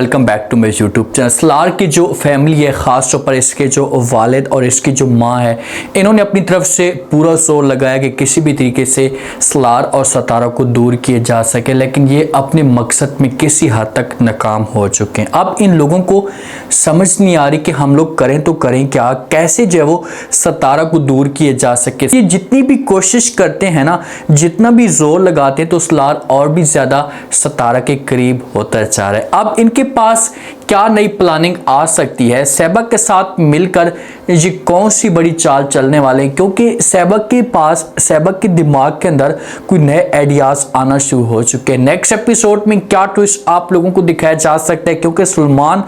Welcome back to my YouTube channel. Salaar की जो family है, ख़ास तौर पर इसके जो वालिद और इसकी जो माँ है, इन्होंने अपनी तरफ से पूरा जोर लगाया कि किसी भी तरीके से सलार और सतारा को दूर किया जा सके, लेकिन ये अपने मकसद में किसी हद तक नाकाम हो चुके हैं। अब इन लोगों को समझ नहीं आ रही कि हम लोग करें तो करें क्या, कैसे जो है वो सतारा को दूर किया जा सके। ये जितनी भी कोशिश करते हैं ना, जितना भी जोर लगाते हैं, तो सलार और भी ज़्यादा सतारा के करीब होता जा रहा है। अब इनके पास क्या नई प्लानिंग आ सकती है, सहबक के साथ मिलकर ये कौन सी बड़ी चाल चलने वाले हैं, क्योंकि सहबक के पास, सहबक के दिमाग के अंदर कोई नए आइडियाज आना शुरू हो चुके हैं। नेक्स्ट एपिसोड में क्या ट्विस्ट आप लोगों को दिखाया जा सकता है, क्योंकि सलमान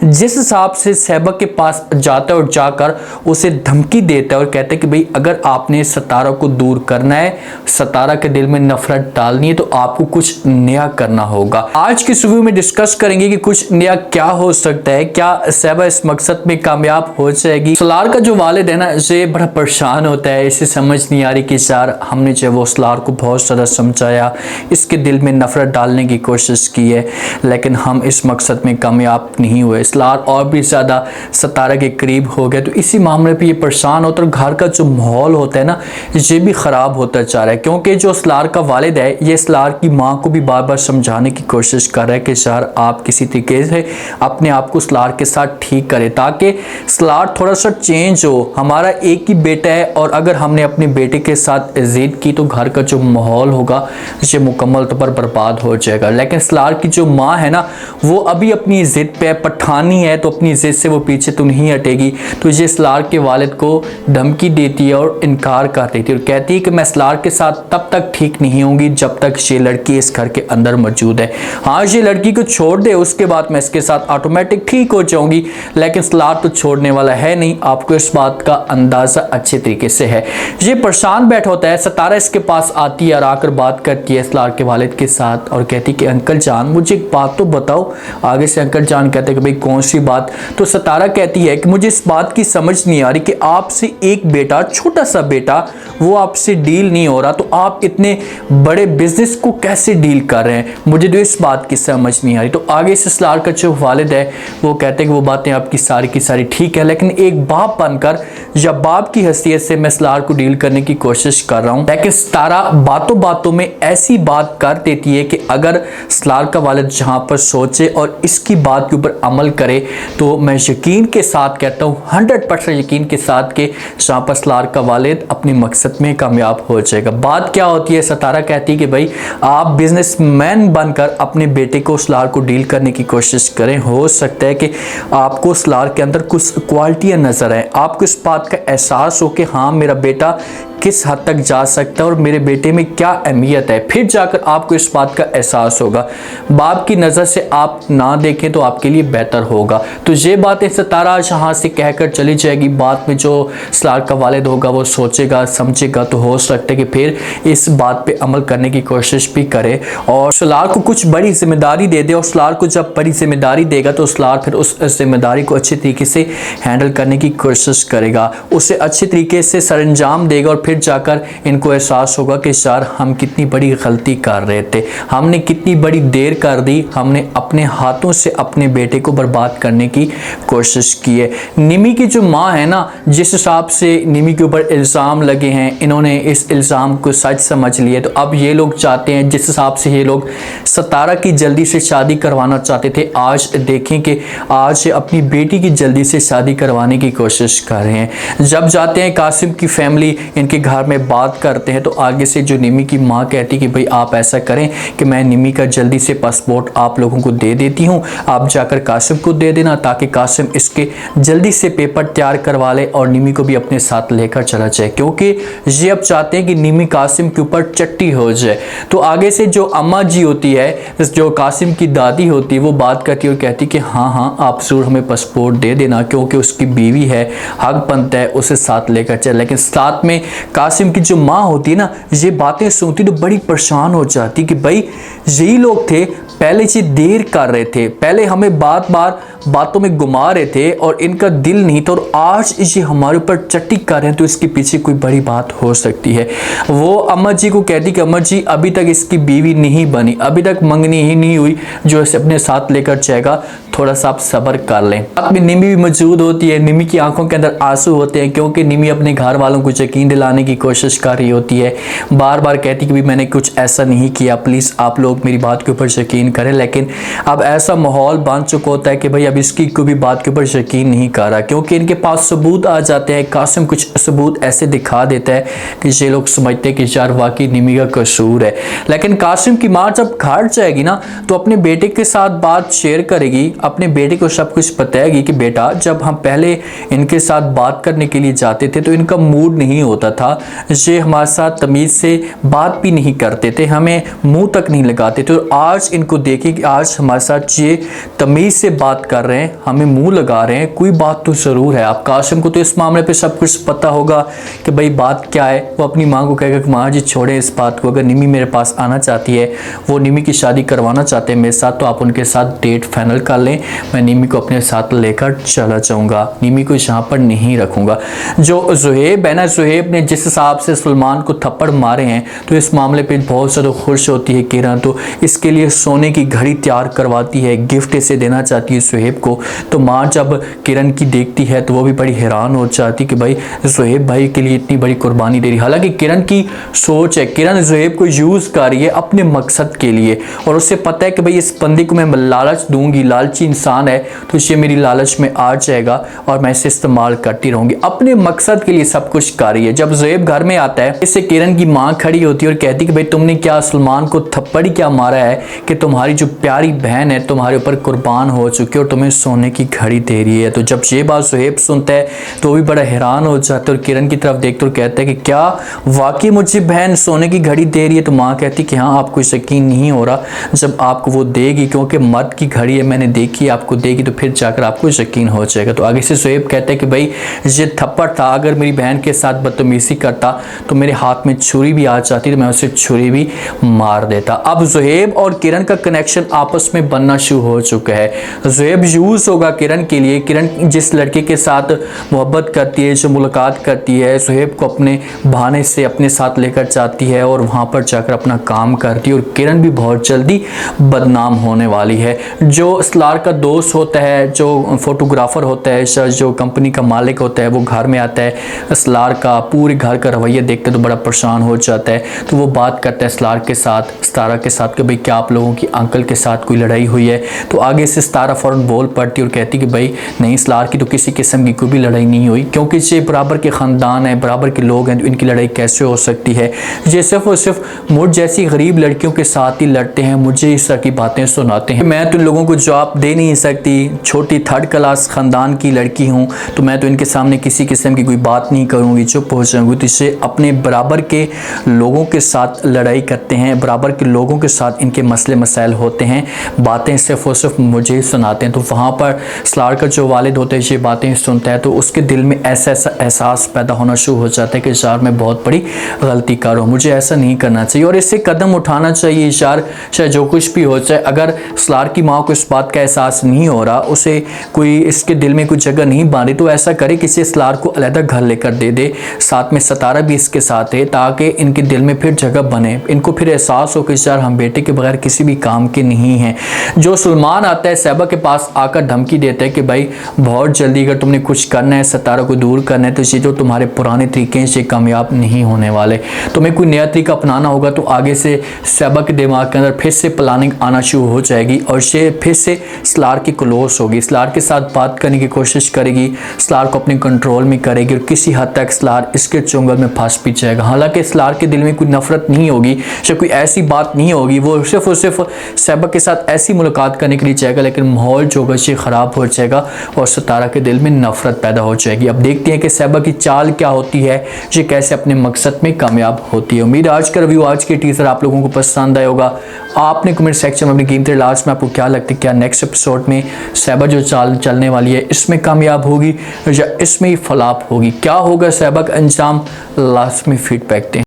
जिस हिसाब से सहबक के पास जाता है और जाकर उसे धमकी देता है और कहता है कि भाई अगर आपने सतारा को दूर करना है, सतारा के दिल में नफरत डालनी है, तो आपको कुछ नया करना होगा। आज की इस वीडियो में डिस्कस करेंगे कि कुछ नया क्या हो सकता है, क्या सहबा इस मकसद में कामयाब हो जाएगी। सलार का जो वालिद है ना, ये बड़ा परेशान होता है, इसे समझ नहीं आ रही कि यार हमने जो वो सलार को बहुत ज़्यादा समझाया, इसके दिल में नफरत डालने की कोशिश की है, लेकिन हम इस मकसद में कामयाब नहीं हुए। सलार और भी ज़्यादा सतारा के करीब हो गया, तो इसी मामले पर ये परेशान होता है और घर का जो माहौल होता है ना, ये भी ख़राब होता जा रहा है, क्योंकि जो सलार का वालिद है, ये सलार की माँ को भी बार बार समझाने की कोशिश कर रहा है कि यार आप किसी तरीके से अपने आप को सलार के साथ ठीक करें, ताकि सलार थोड़ा सा चेंज हो। हमारा एक ही बेटा है और अगर हमने अपने बेटे के साथ जिद की तो घर का जो माहौल होगा ये मुकम्मल तौर पर बर्बाद हो जाएगा। लेकिन सलार की जो माँ है ना, वो अभी अपनी जिद पे पठानी है, तो अपनी जिद से वो पीछे तो नहीं हटेगी। तो ये सलार के वालिद को धमकी देती है और इनकार कर देती है और कहती है कि मैं सलार के साथ तब तक ठीक नहीं होंगी जब तक ये लड़की इस घर के अंदर मौजूद है। हाँ, ये लड़की को छोड़ दे, उसके बाद मैं इसके साथ ऑटोमेटिक ठीक हो जाऊंगी, लेकिन सलार तो छोड़ने वाला है नहीं। आपको इस बात का अंदाजा अच्छे तरीके से है। ये परेशान बैठ होता है। सतारा इसके पास आती है और आकर बात करती है सलार के वालिद के साथ और कहती कि अंकल जान मुझे एक बात तो बताओ। आगे से अंकल जान कहते हैं कि भाई कौन सी बात। तो सतारा कहती है कि मुझे इस बात की समझ नहीं आ रही कि आपसे एक बेटा, छोटा सा बेटा, वो आपसे डील नहीं हो रहा, तो आप इतने बड़े बिजनेस को कैसे डील कर रहे हैं, मुझे तो इस बात की समझ नहीं आ रही। तो आगे से सलार का जो वालिद है वो कहते हैं कि वो बातें आपकी सारी की सारी ठीक है, लेकिन एक बाप बनकर या बाप की हैसियत से मैं सलार को डील करने की कोशिश कर रहा हूं। लेकिन सतारा बातों बातों में ऐसी बात कर देती है कि अगर सलार का वालिद जहां पर सोचे और इसकी बात के ऊपर अमल करे, तो मैं यकीन के साथ कहता हूं, 100% यकीन के साथ कि जहां पर सलार का वालिद अपने मकसद में कामयाब हो जाएगा। बात क्या होती है, सतारा कहती है कि भाई आप बिजनेसमैन बनकर अपने बेटे को सलार को डील करने की कोशिश करें। हो सकता है कि आपको सलार के अंदर कुछ क्वालिटियां नजर आए, आपको इस बात का एहसास हो कि हाँ मेरा बेटा किस हद तक जा सकता है और मेरे बेटे में क्या अहमियत है, फिर जाकर आपको इस बात का एहसास होगा। बाप की नज़र से आप ना देखें तो आपके लिए बेहतर होगा। तो ये बातें सतारा जहाँ से कहकर चली जाएगी, बाद में जो सलार का वालिद होगा वो सोचेगा समझेगा, तो हो सकता है कि फिर इस बात पे अमल करने की कोशिश भी करे और सलार को कुछ बड़ी जिम्मेदारी दे दे। और सलार को जब बड़ी जिम्मेदारी देगा तो सलार फिर उस जिम्मेदारी को अच्छे तरीके से हैंडल करने की कोशिश करेगा, उसे अच्छे तरीके से सरंजाम देगा और फिर जाकर इनको एहसास होगा कि यार हम कितनी बड़ी गलती कर रहे थे, हमने कितनी बड़ी देर कर दी, हमने अपने हाथों से अपने बेटे को बर्बाद करने की कोशिश की है। निमी की जो माँ है ना, जिस हिसाब से निमी के ऊपर इल्ज़ाम लगे हैं, इन्होंने इस इल्ज़ाम को सच समझ लिया, तो अब ये लोग चाहते हैं, जिस हिसाब से ये लोग सतारा की जल्दी से शादी करवाना चाहते थे, आज देखें कि आज अपनी बेटी की जल्दी से शादी करवाने की कोशिश कर रहे हैं। जब जाते हैं कासिम की फैमिली इनके घर में बात करते हैं, तो आगे से जो निमी की माँ कहती कि भाई आप ऐसा करें कि मैं निमी का जल्दी से पासपोर्ट आप लोगों को दे देती हूँ, आप जाकर कासिम को दे देना, ताकि कासिम इसके जल्दी से पेपर तैयार करवा ले और निमी को भी अपने साथ लेकर चला जाए, क्योंकि ये अब चाहते हैं कि निमी कासिम के ऊपर चट्टी हो जाए। तो आगे से जो अम्मा जी होती है, जो कासिम की दादी होती है, वो बात करती है और कहती कि हाँ हाँ आप जरूर हमें पासपोर्ट दे देना, क्योंकि उसकी बीवी है, हक बनता है उसे साथ लेकर चले। लेकिन साथ में कासिम की जो माँ होती है ना, ये बातें सुनती तो बड़ी परेशान हो जाती कि भाई यही लोग थे पहले ये देर कर रहे थे, पहले हमें बातों में घुमा रहे थे और इनका दिल नहीं था, और आज ये हमारे ऊपर चट्टी कर रहे हैं, तो इसके पीछे कोई बड़ी बात हो सकती है। वो अम्मा जी को कहती कि अम्मा जी अभी तक इसकी बीवी नहीं बनी, अभी तक मंगनी ही नहीं हुई जो इसे अपने साथ लेकर जाएगा, थोड़ा सा आप सब्र कर लें। अब निमी भी मौजूद होती है, निमी की आंखों के अंदर आंसू होते हैं, क्योंकि निमी अपने घर वालों को यकीन दिलाने की कोशिश कर रही होती है, बार बार कहती कि भाई मैंने कुछ ऐसा नहीं किया, प्लीज़ आप लोग मेरी बात के ऊपर यकीन करें। लेकिन अब ऐसा माहौल बन चुका होता है कि भाई अब इसकी कोई भी बात के ऊपर यकीन नहीं कर रहा, क्योंकि इनके पास सबूत आ जाते हैं। कासिम कुछ सबूत ऐसे दिखा देता है कि ये लोग समझते हैं कि यार वाकई निमी का कसूर है। लेकिन कासिम की माँ जब घर जाएगी ना, तो अपने बेटे के साथ बात शेयर करेगी, अपने बेटे को सब कुछ बताएगी कि बेटा जब हम पहले इनके साथ बात करने के लिए जाते थे तो इनका मूड नहीं होता था, ये हमारे साथ तमीज़ से बात भी नहीं करते थे, हमें मुंह तक नहीं लगाते थे, और आज इनको देखिए कि आज हमारे साथ ये तमीज़ से बात कर रहे हैं, हमें मुंह लगा रहे हैं, कोई बात तो ज़रूर है। आप कासिम को तो इस मामले पे सब कुछ पता होगा कि भाई बात क्या है। वो अपनी माँ को कहेगा कि माँ जी छोड़े इस बात को, अगर निमी मेरे पास आना चाहती है, वो निमी की शादी करवाना चाहते हैं मेरे साथ, तो आप उनके साथ डेट फाइनल कर लें, मैं निमी को अपने साथ लेकर चला जाऊंगा, निमी को यहाँ पर नहीं रखूंगा। जो ज़ुहैब है ना, ज़ुहैब ने जिस हिसाब से सलमान को थप्पड़ मारे हैं, तो इस मामले पे बहुत ज़्यादा खुश होती है किरण, तो इसके लिए सोने की घड़ी तैयार करवाती है, गिफ्ट इसे देना चाहती है ज़ुहैब को। तो माँ जब किरण की देखती है तो वो भी बड़ी हैरान हो जाती कि भाई ज़ुहैब भाई के लिए इतनी बड़ी कुर्बानी दे रही। हालांकि किरण की सोच है, किरण ज़ुहैब को यूज़ कर रही है अपने मकसद के लिए, और उसे पता है कि भाई इस बंदे को मैं लालच दूंगी, लालची इंसान है, तो ये मेरी लालच में आ जाएगा और मैं इसे इस्तेमाल करती रहूंगी, अपने मकसद के लिए सब कुछ कर रही है। जब ज़ुहैब घर में आता है, इससे किरण की माँ खड़ी होती है और कहती कि भाई तुमने क्या सलमान को थप्पड़ क्या मारा है कि तुम्हारी जो प्यारी बहन है तुम्हारे ऊपर कुर्बान हो चुकी है और तुम्हें सोने की घड़ी दे रही है। तो जब ये बात ज़ुहैब सुनता है तो वो भी बड़ा हैरान हो जाता है और किरण की तरफ देखते और कहता है कि क्या वाकई मुझे बहन सोने की घड़ी दे रही है? तो माँ कहती कि हाँ आपको यकीन नहीं हो रहा, जब आपको वो देगी, क्योंकि मर्द की घड़ी है, मैंने देखी, आपको देगी तो फिर जाकर आपको यकीन हो जाएगा। तो आगे से ज़ुहैब कहते हैं कि भाई ये थप्पड़ था, अगर मेरी बहन के साथ बदतमीज़ी करता तो मेरे हाथ में छुरी भी आ जाती तो मैं उसे छुरी भी मार देता। अब ज़ुहैब और किरण का कनेक्शन आपस में बनना शुरू हो चुका है। ज़ुहैब यूज़ होगा किरण के लिए, किरण जिस लड़के के साथ मोहब्बत करती है, जो मुलाकात करती है, ज़ुहैब को अपने बहाने से अपने साथ लेकर जाती है और वहाँ पर जाकर अपना काम करती है, और किरण भी बहुत जल्दी बदनाम होने वाली है। जो सलार का दोस्त होता है, जो फोटोग्राफर होता है, जो कंपनी का मालिक होता है, वो घर में आता है, सलार का पूरे घर का रवैया देखते तो बड़ा परेशान हो जाता है। तो वो बात करता है सलार के साथ, सितारा के साथ कि भाई क्या आप लोगों की अंकल के साथ कोई लड़ाई हुई है? तो आगे से सितारा फ़ौरन बोल पड़ती और कहती कि भाई नहीं, सलार की तो किसी किस्म की कोई भी लड़ाई नहीं हुई, क्योंकि ये बराबर के ख़ानदान है, बराबर के लोग हैं, तो इनकी लड़ाई कैसे हो सकती है? ये सिर्फ और सिर्फ मुझ जैसी गरीब लड़कियों के साथ ही लड़ते हैं, मुझे इस तरह की बातें सुनाते हैं, मैं तो इन लोगों को जवाब दे नहीं सकती, छोटी थर्ड क्लास ख़ानदान की लड़की हूँ, तो मैं तो इनके सामने किसी किस्म की कोई बात नहीं करूँगी, चुप हो जाऊँगी। तो इससे अपने बराबर के लोगों के साथ लड़ाई करते हैं, बराबर के लोगों के साथ इनके मसले मसाइल होते हैं, बातें सिर्फ और सिर्फ मुझे सुनाते हैं। तो वहाँ पर सलार का जो वालिद होता है ये बातें सुनता है तो उसके दिल में ऐसा एहसास पैदा होना शुरू हो जाता है कि यार मैं बहुत बड़ी गलती कर रहा हूँ, मुझे ऐसा नहीं करना चाहिए और इससे कदम उठाना चाहिए। यार चाहे जो कुछ भी हो जाए, अगर सलार की माँ को इस बात का एहसास नहीं हो रहा, उसे कोई इसके दिल में कोई जगह नहीं बन रही, तो ऐसा करे किसी सलार को अलहदा घर लेकर दे दे, साथ में सितारा भी इसके साथ है, ताकि इनके दिल में फिर जगह बने, इनको फिर एहसास हो कि यार हम बेटे के बगैर किसी भी काम के नहीं हैं। जो सलमान आता है साहिबा के पास आकर धमकी देता है कि भाई बहुत जल्दी अगर तुमने कुछ करना है, सितारा को दूर करना है, तो ये जो तुम्हारे पुराने तरीके हैं ये कामयाब नहीं होने वाले, तुम्हें कोई नया तरीका अपनाना होगा। तो आगे से साहिबा के दिमाग के अंदर फिर से प्लानिंग आना शुरू हो जाएगी और ये फिर से सलार की क्लोज होगी, सलार के साथ बात करने की कोशिश करेगी, सलार को अपने कंट्रोल में करेगी और किसी हद तक सलार इसके चुंगल में फंस भी जाएगा। हालांकि सलार के दिल में कोई नफरत नहीं होगी या कोई ऐसी बात नहीं होगी, वो सिर्फ और सिर्फ साहिबा के साथ ऐसी मुलाकात करने के लिए जाएगा, लेकिन माहौल जो होगा ये ख़राब हो जाएगा और सितारा के दिल में नफरत पैदा हो जाएगी। अब देखते हैं कि साहिबा की चाल क्या होती है, ये कैसे अपने मकसद में कामयाब होती है। उम्मीद आज का रिव्यू, आज की टीजर आप लोगों को पसंद आया होगा। आपने कमेंट सेक्शन में अपनी कीमती लास्ट में आपको क्या लगता है, क्या नेक्स्ट एपिसोड में साहिबा जो चाल चलने वाली है इसमें कामयाब होगी या इसमें ही फलाप होगी? क्या होगा साहिबा का अंजाम, लास्ट में फीडबैक दें।